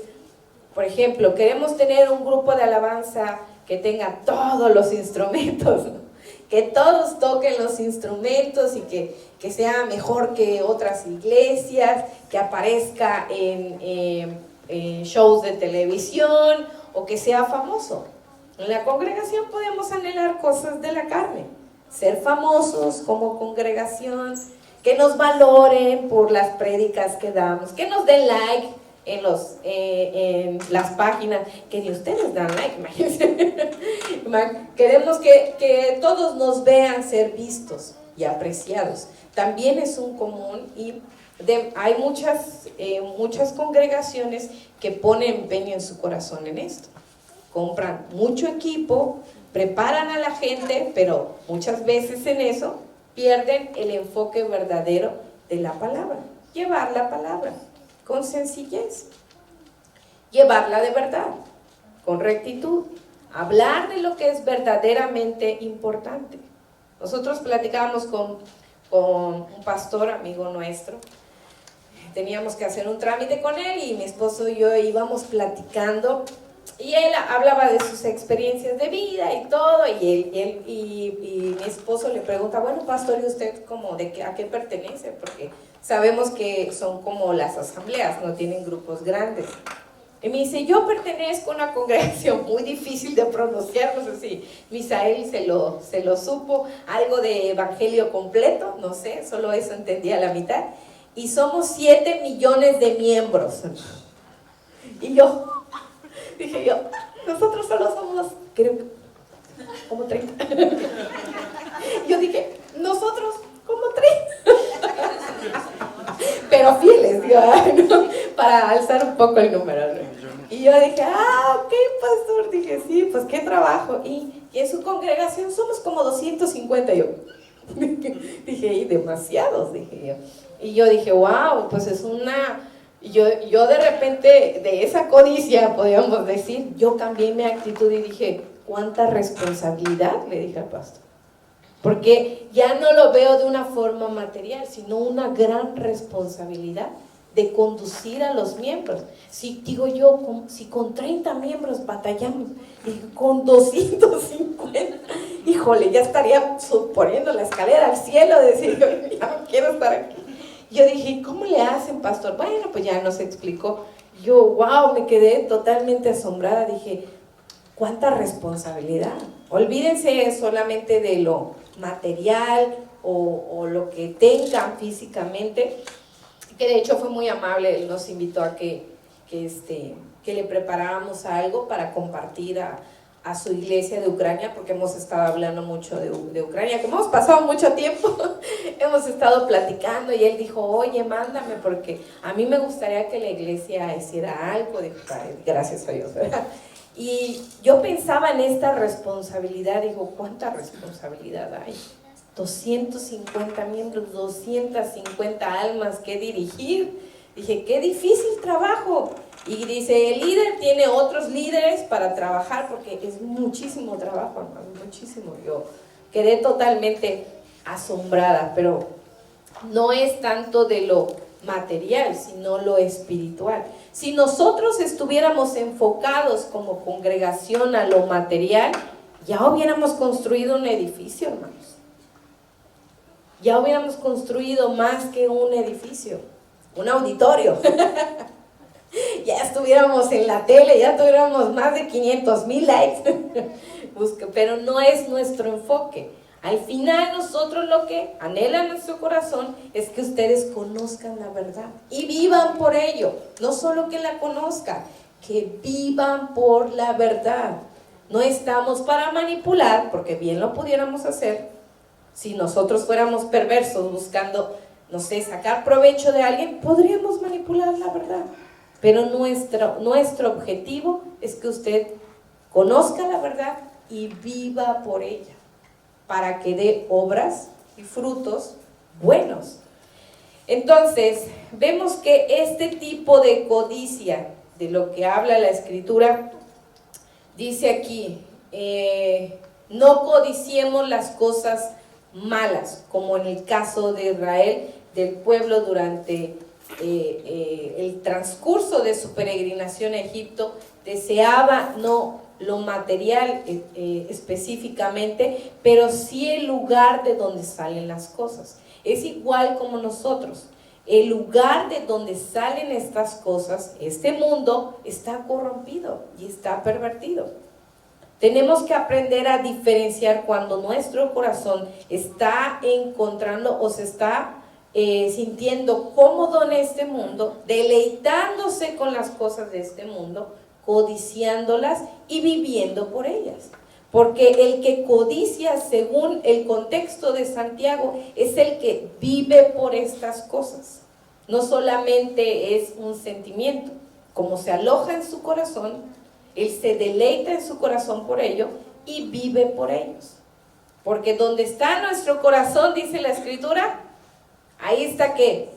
por ejemplo, queremos tener un grupo de alabanza que tenga todos los instrumentos, ¿no? Que todos toquen los instrumentos y que sea mejor que otras iglesias, que aparezca en shows de televisión o que sea famoso. En la congregación podemos anhelar cosas de la carne, ser famosos como congregación, que nos valoren por las prédicas que damos, que nos den like en las páginas, que ni ustedes dan like, imagínense. Queremos que todos nos vean ser vistos y apreciados. También es un común y hay muchas congregaciones que ponen empeño en su corazón en esto. Compran mucho equipo, preparan a la gente, pero muchas veces en eso pierden el enfoque verdadero de la palabra. Llevar la palabra con sencillez, llevarla de verdad, con rectitud, hablar de lo que es verdaderamente importante. Nosotros platicábamos con un pastor amigo nuestro, teníamos que hacer un trámite con él y mi esposo y yo íbamos platicando Y él hablaba de sus experiencias de vida y todo, y mi esposo le pregunta, bueno, pastor, ¿y usted a qué pertenece? Porque sabemos que son como las asambleas, no tienen grupos grandes. Y me dice, yo pertenezco a una congregación muy difícil de pronunciar, no sé si Misael se lo supo, algo de evangelio completo, no sé, solo eso entendía la mitad, y somos 7 millones de miembros. Y dije yo, nosotros solo somos, creo, como 30. Yo dije, nosotros como 30. Pero fieles, digo, ¿no? Para alzar un poco el número, ¿no? Y yo dije, ok, pastor, dije, sí, pues qué trabajo. Y en su congregación somos como 250, yo. Dije, y demasiados, dije yo. Y yo dije, wow, pues es una... Yo de repente, de esa codicia, podríamos decir, yo cambié mi actitud y dije, ¿cuánta responsabilidad? Le dije al pastor. Porque ya no lo veo de una forma material, sino una gran responsabilidad de conducir a los miembros. Si digo yo, si con 30 miembros batallamos, y con 250, híjole, ya estaría poniendo la escalera al cielo, decir, ya no quiero estar aquí. Yo dije, ¿cómo le hacen, pastor? Bueno, pues ya nos explicó. Yo, wow, me quedé totalmente asombrada. Dije, ¿cuánta responsabilidad? Olvídense solamente de lo material o lo que tengan físicamente, que de hecho fue muy amable. Él nos invitó a que le preparáramos algo para compartir a su iglesia de Ucrania, porque hemos estado hablando mucho de Ucrania, que hemos pasado mucho tiempo, hemos estado platicando, y él dijo, oye, mándame, porque a mí me gustaría que la iglesia hiciera algo. Dije, gracias a Dios, ¿verdad? Y yo pensaba en esta responsabilidad, digo, ¿cuánta responsabilidad hay? 250 miembros, 250 almas que dirigir. Dije, qué difícil trabajo. Y dice, el líder tiene otros líderes para trabajar, porque es muchísimo trabajo, hermano, muchísimo. Yo quedé totalmente asombrada, pero no es tanto de lo material, sino lo espiritual. Si nosotros estuviéramos enfocados como congregación a lo material, ya hubiéramos construido un edificio, hermanos. Ya hubiéramos construido más que un edificio, un auditorio. Ya estuviéramos en la tele, ya tuviéramos más de 500,000 likes. Pero no es nuestro enfoque. Al final nosotros lo que anhela nuestro corazón es que ustedes conozcan la verdad y vivan por ello. No solo que la conozcan, que vivan por la verdad. No estamos para manipular, porque bien lo pudiéramos hacer si nosotros fuéramos perversos buscando, no sé, sacar provecho de alguien. Podríamos manipular la verdad, pero nuestro objetivo es que usted conozca la verdad y viva por ella, para que dé obras y frutos buenos. Entonces, vemos que este tipo de codicia, de lo que habla la Escritura, dice aquí, no codiciemos las cosas malas, como en el caso de Israel, del pueblo durante el transcurso de su peregrinación a Egipto. Deseaba no lo material específicamente, pero sí el lugar de donde salen las cosas. Es igual como nosotros, el lugar de donde salen estas cosas, este mundo está corrompido y está pervertido. Tenemos que aprender a diferenciar cuando nuestro corazón está encontrando o se está sintiendo cómodo en este mundo, deleitándose con las cosas de este mundo, codiciándolas y viviendo por ellas. Porque el que codicia, según el contexto de Santiago, es el que vive por estas cosas. No solamente es un sentimiento, como se aloja en su corazón, él se deleita en su corazón por ello y vive por ellos. Porque donde está nuestro corazón, dice la Escritura, ahí está ¿qué?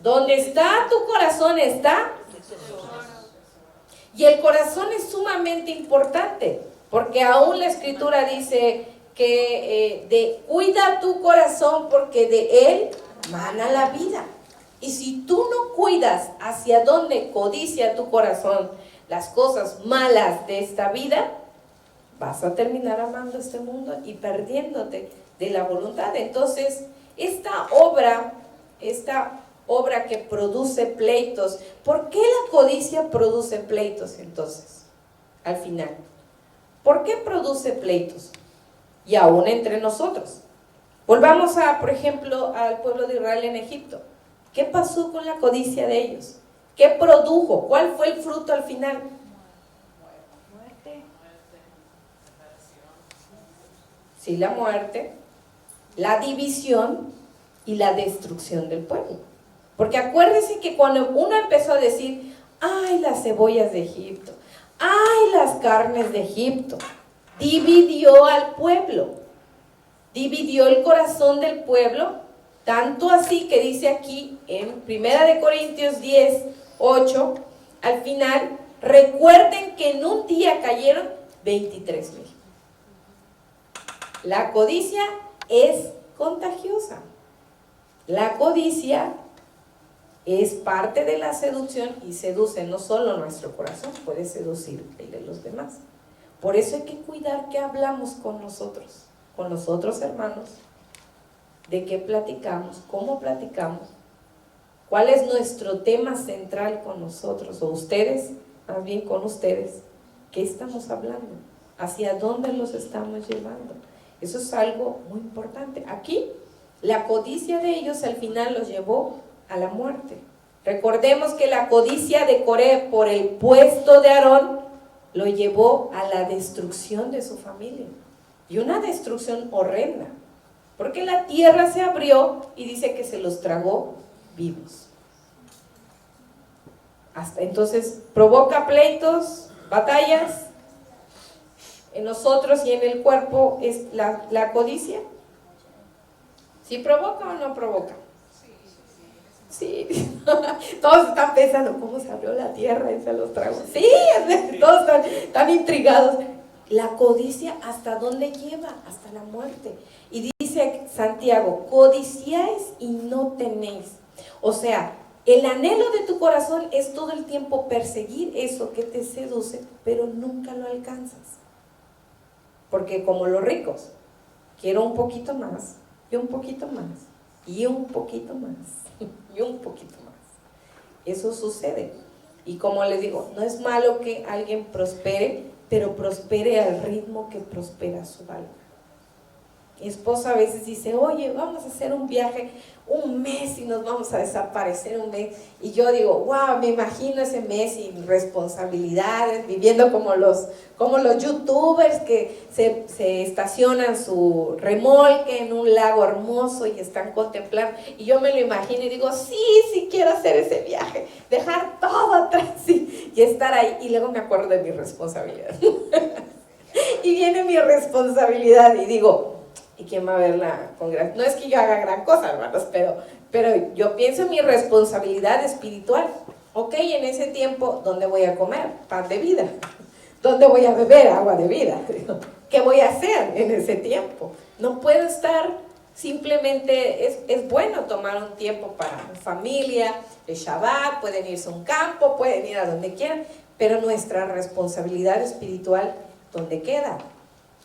Donde está tu corazón está. Y el corazón es sumamente importante, porque aún la Escritura dice que cuida tu corazón, porque de él mana la vida. Y si tú no cuidas hacia dónde codicia tu corazón, las cosas malas de esta vida, vas a terminar amando este mundo y perdiéndote de la voluntad. Entonces, esta obra que produce pleitos, ¿por qué la codicia produce pleitos entonces? Al final, ¿por qué produce pleitos? Y aún entre nosotros. Volvamos por ejemplo, al pueblo de Israel en Egipto. ¿Qué pasó con la codicia de ellos? ¿Qué produjo? ¿Cuál fue el fruto al final? Muerte. Sí, la muerte, la división y la destrucción del pueblo. Porque acuérdense que cuando uno empezó a decir, ¡ay, las cebollas de Egipto! ¡Ay, las carnes de Egipto! Dividió al pueblo, dividió el corazón del pueblo, tanto así que dice aquí en 1 Corintios 10, 8, al final, recuerden que en un día cayeron 23,000. La codicia es contagiosa. La codicia es parte de la seducción y seduce no solo nuestro corazón, puede seducir el de los demás. Por eso hay que cuidar qué hablamos con nosotros hermanos, de qué platicamos, cómo platicamos, cuál es nuestro tema central con nosotros, o ustedes, más bien con ustedes, qué estamos hablando, hacia dónde los estamos llevando. Eso es algo muy importante. Aquí, la codicia de ellos al final los llevó a la muerte. Recordemos que la codicia de Coré por el puesto de Aarón lo llevó a la destrucción de su familia. Y una destrucción horrenda, porque la tierra se abrió y dice que se los tragó vivos. Hasta entonces provoca pleitos, batallas en nosotros y en el cuerpo. Es la codicia. ¿Sí provoca o no provoca? Sí, todos están pensando cómo se abrió la tierra y se los tragó. Sí, todos están intrigados. La codicia, ¿hasta dónde lleva? Hasta la muerte. Y dice Santiago, codiciáis y no tenéis. O sea, el anhelo de tu corazón es todo el tiempo perseguir eso que te seduce, pero nunca lo alcanzas. Porque como los ricos, quiero un poquito más, y un poquito más, y un poquito más, y un poquito más. Eso sucede. Y como les digo, no es malo que alguien prospere, pero prospere al ritmo que prospera su alma. Mi esposa a veces dice, oye, vamos a hacer un viaje un mes y nos vamos a desaparecer un mes. Y yo digo, wow, me imagino ese mes sin responsabilidades, viviendo como los youtubers que se estacionan su remolque en un lago hermoso y están contemplando. Y yo me lo imagino y digo, sí quiero hacer ese viaje, dejar todo atrás y estar ahí. Y luego me acuerdo de mi responsabilidad. Y viene mi responsabilidad y digo, ¿y quién va a verla con gran? No es que yo haga gran cosa, hermanos, pero yo pienso en mi responsabilidad espiritual. Ok, en ese tiempo, ¿dónde voy a comer? Pan de vida. ¿Dónde voy a beber agua de vida? ¿Qué voy a hacer en ese tiempo? No puedo estar simplemente, es bueno tomar un tiempo para familia, el Shabbat, pueden irse a un campo, pueden ir a donde quieran, pero nuestra responsabilidad espiritual, ¿dónde queda?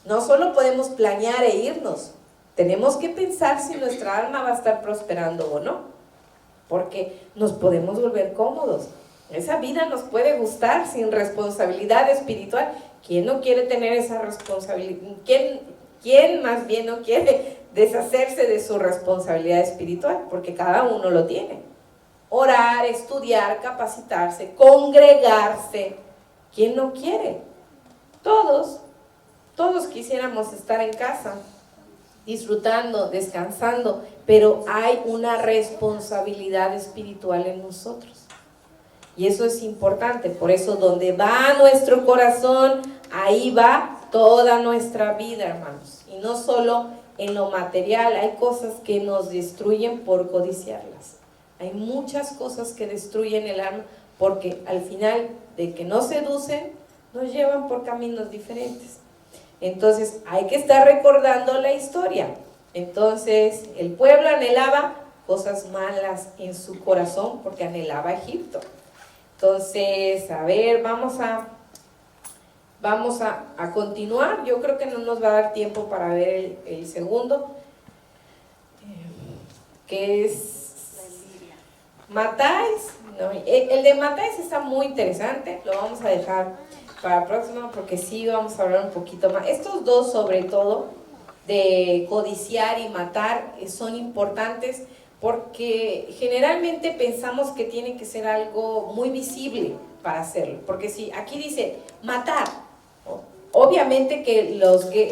No solo podemos planear e irnos, tenemos que pensar si nuestra alma va a estar prosperando o no, porque nos podemos volver cómodos. Esa vida nos puede gustar sin responsabilidad espiritual. ¿Quién no quiere tener esa responsabilidad? ¿Quién más bien no quiere deshacerse de su responsabilidad espiritual? Porque cada uno lo tiene. Orar, estudiar, capacitarse, congregarse. ¿Quién no quiere? Todos quisiéramos estar en casa, disfrutando, descansando, pero hay una responsabilidad espiritual en nosotros. Y eso es importante, por eso donde va nuestro corazón, ahí va toda nuestra vida, hermanos. Y no solo en lo material, hay cosas que nos destruyen por codiciarlas. Hay muchas cosas que destruyen el alma, porque al final de que nos seducen, nos llevan por caminos diferentes. Entonces hay que estar recordando la historia. Entonces el pueblo anhelaba cosas malas en su corazón porque anhelaba Egipto. Entonces, a ver, vamos a continuar. Yo creo que no nos va a dar tiempo para ver el segundo, que es matáis. No, el de matáis está muy interesante, lo vamos a dejar para el próximo porque sí vamos a hablar un poquito más. Estos dos, sobre todo, de codiciar y matar, son importantes porque generalmente pensamos que tiene que ser algo muy visible para hacerlo. Porque si aquí dice matar, obviamente que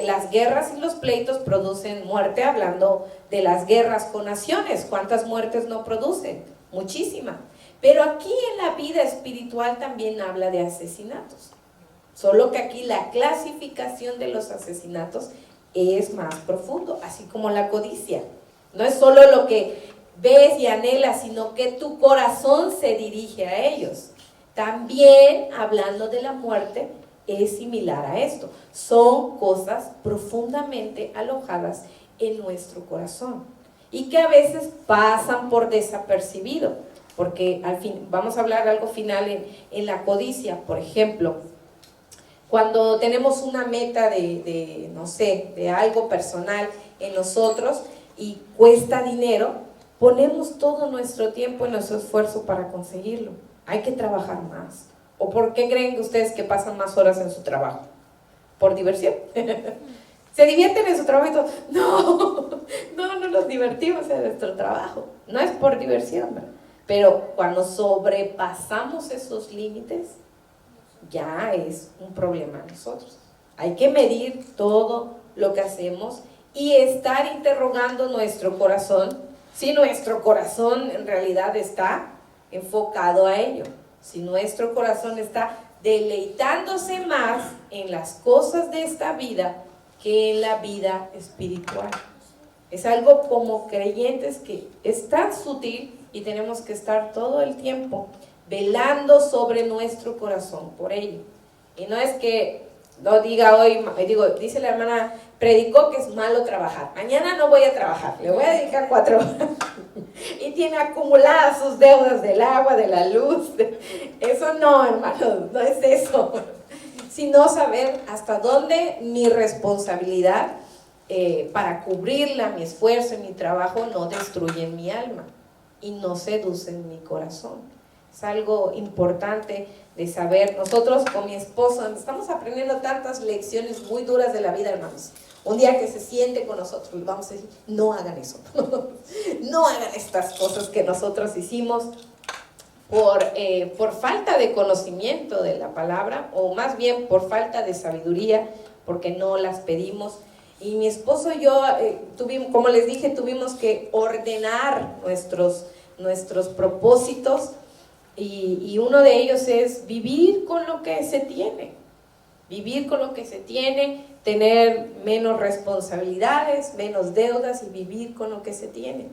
las guerras y los pleitos producen muerte, hablando de las guerras con naciones. ¿Cuántas muertes no producen? Muchísimas. Pero aquí en la vida espiritual también habla de asesinatos. Solo que aquí la clasificación de los asesinatos es más profundo, así como la codicia. No es solo lo que ves y anhelas, sino que tu corazón se dirige a ellos. También, hablando de la muerte, es similar a esto. Son cosas profundamente alojadas en nuestro corazón y que a veces pasan por desapercibido, porque al fin, vamos a hablar algo final en la codicia. Por ejemplo, cuando tenemos una meta no sé, de algo personal en nosotros y cuesta dinero, ponemos todo nuestro tiempo y nuestro esfuerzo para conseguirlo. Hay que trabajar más. ¿O por qué creen ustedes que pasan más horas en su trabajo? ¿Por diversión? ¿Se divierten en su trabajo y todo? No nos divertimos en nuestro trabajo. No es por diversión, ¿verdad? Pero cuando sobrepasamos esos límites, ya es un problema a nosotros. Hay que medir todo lo que hacemos y estar interrogando nuestro corazón, si nuestro corazón en realidad está enfocado a ello, si nuestro corazón está deleitándose más en las cosas de esta vida que en la vida espiritual. Es algo como creyentes que es tan sutil y tenemos que estar todo el tiempo velando sobre nuestro corazón por ello. Y no es que no diga hoy, dice la hermana, predicó que es malo trabajar, mañana no voy a trabajar, le voy a dedicar 4 horas y tiene acumuladas sus deudas del agua, de la luz. Eso no, hermano, no es eso, sino saber hasta dónde mi responsabilidad para cubrirla, mi esfuerzo y mi trabajo no destruyen mi alma y no seducen mi corazón. Es algo importante de saber. Nosotros con mi esposo estamos aprendiendo tantas lecciones muy duras de la vida, hermanos. Un día que se siente con nosotros, le vamos a decir, no hagan eso. No hagan estas cosas que nosotros hicimos por falta de conocimiento de la palabra, o más bien por falta de sabiduría, porque no las pedimos. Y mi esposo y yo, como les dije, tuvimos que ordenar nuestros propósitos. Y uno de ellos es vivir con lo que se tiene, tener menos responsabilidades, menos deudas y vivir con lo que se tiene.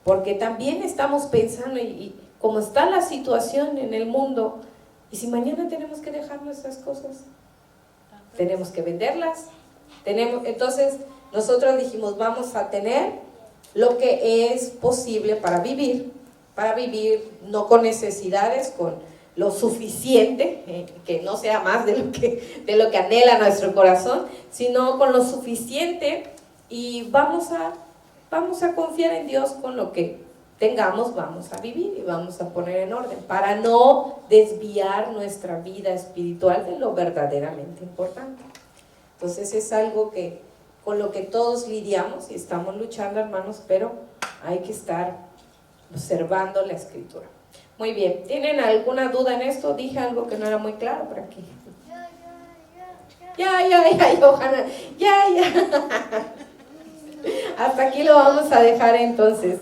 Porque también estamos pensando, y como está la situación en el mundo, y si mañana tenemos que dejar nuestras cosas, tenemos que venderlas, entonces nosotros dijimos, vamos a tener lo que es posible para vivir no con necesidades, con lo suficiente, que no sea más de lo que anhela nuestro corazón, sino con lo suficiente, y vamos a confiar en Dios. Con lo que tengamos vamos a vivir y vamos a poner en orden para no desviar nuestra vida espiritual de lo verdaderamente importante. Entonces es algo con lo que todos lidiamos y estamos luchando, hermanos, pero hay que estar observando la escritura. Muy bien, ¿tienen alguna duda en esto? Dije algo que no era muy claro por aquí. Ya, Johanna, ya. Hasta aquí lo vamos a dejar entonces.